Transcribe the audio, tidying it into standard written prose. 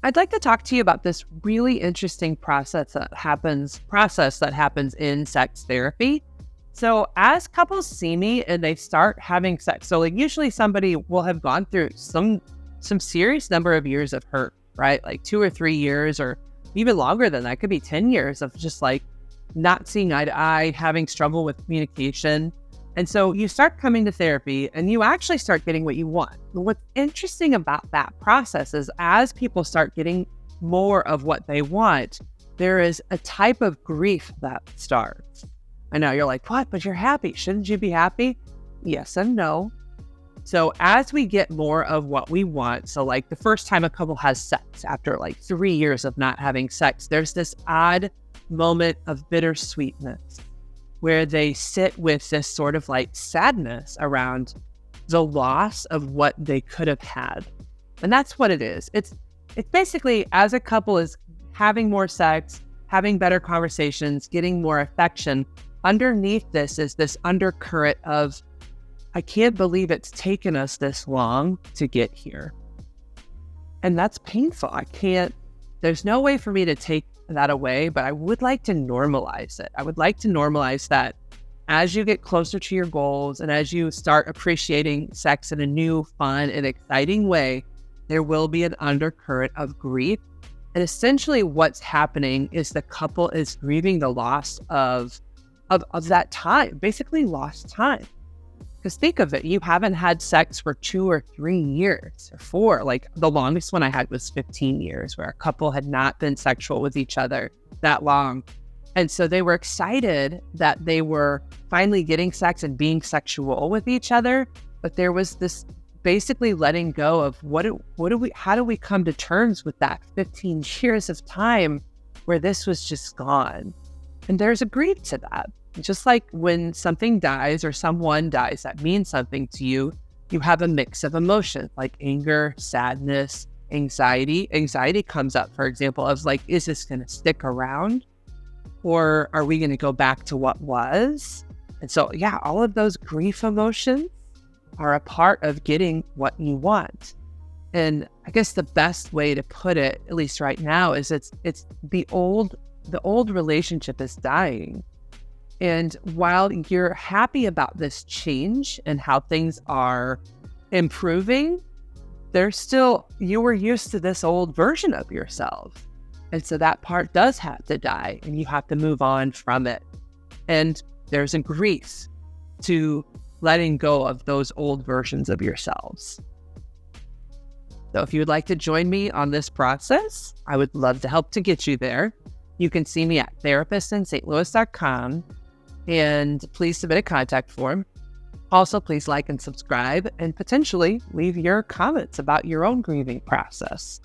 I'd like to talk to you about this really interesting process that happens in sex therapy. So as couples see me and they start having sex, so like usually somebody will have gone through some serious number of years of hurt, right? Like 2 or 3 years, or even longer than that. Could be 10 years of just like not seeing eye to eye, having struggle with communication. And so you start coming to therapy and you actually start getting what you want. What's interesting about that process is as people start getting more of what they want, there is a type of grief that starts. I know you're like, what? But you're happy. Shouldn't you be happy? Yes and no. So as we get more of what we want, so like the first time a couple has sex after like 3 years of not having sex, there's this odd moment of bittersweetness where they sit with this sort of like sadness around the loss of what they could have had. And that's what it is. It's basically as a couple is having more sex, having better conversations, getting more affection, underneath this is this undercurrent of, I can't believe it's taken us this long to get here. And that's painful. There's no way for me to take that away, but I would like to normalize it. I would like to normalize that as you get closer to your goals and as you start appreciating sex in a new, fun, and exciting way, there will be an undercurrent of grief. And essentially what's happening is the couple is grieving the loss of that time, basically lost time. Because think of it, you haven't had sex for 2 or 3 years or 4. Like the longest one I had was 15 years where a couple had not been sexual with each other that long. And so they were excited that they were finally getting sex and being sexual with each other. But there was this basically letting go of how do we come to terms with that 15 years of time where this was just gone? And there's a grief to that. Just like when something dies or someone dies that means something to you, you have a mix of emotions like anger, sadness, anxiety. Anxiety comes up, for example, of like, is this going to stick around? Or are we going to go back to what was? And so, yeah, all of those grief emotions are a part of getting what you want. And I guess the best way to put it, at least right now, is it's the old relationship is dying. And while you're happy about this change and how things are improving, you were used to this old version of yourself. And so that part does have to die and you have to move on from it. And there's a grief to letting go of those old versions of yourselves. So if you would like to join me on this process, I would love to help to get you there. You can see me at therapistintlouis.com. And please submit a contact form. Also, please like and subscribe and potentially leave your comments about your own grieving process.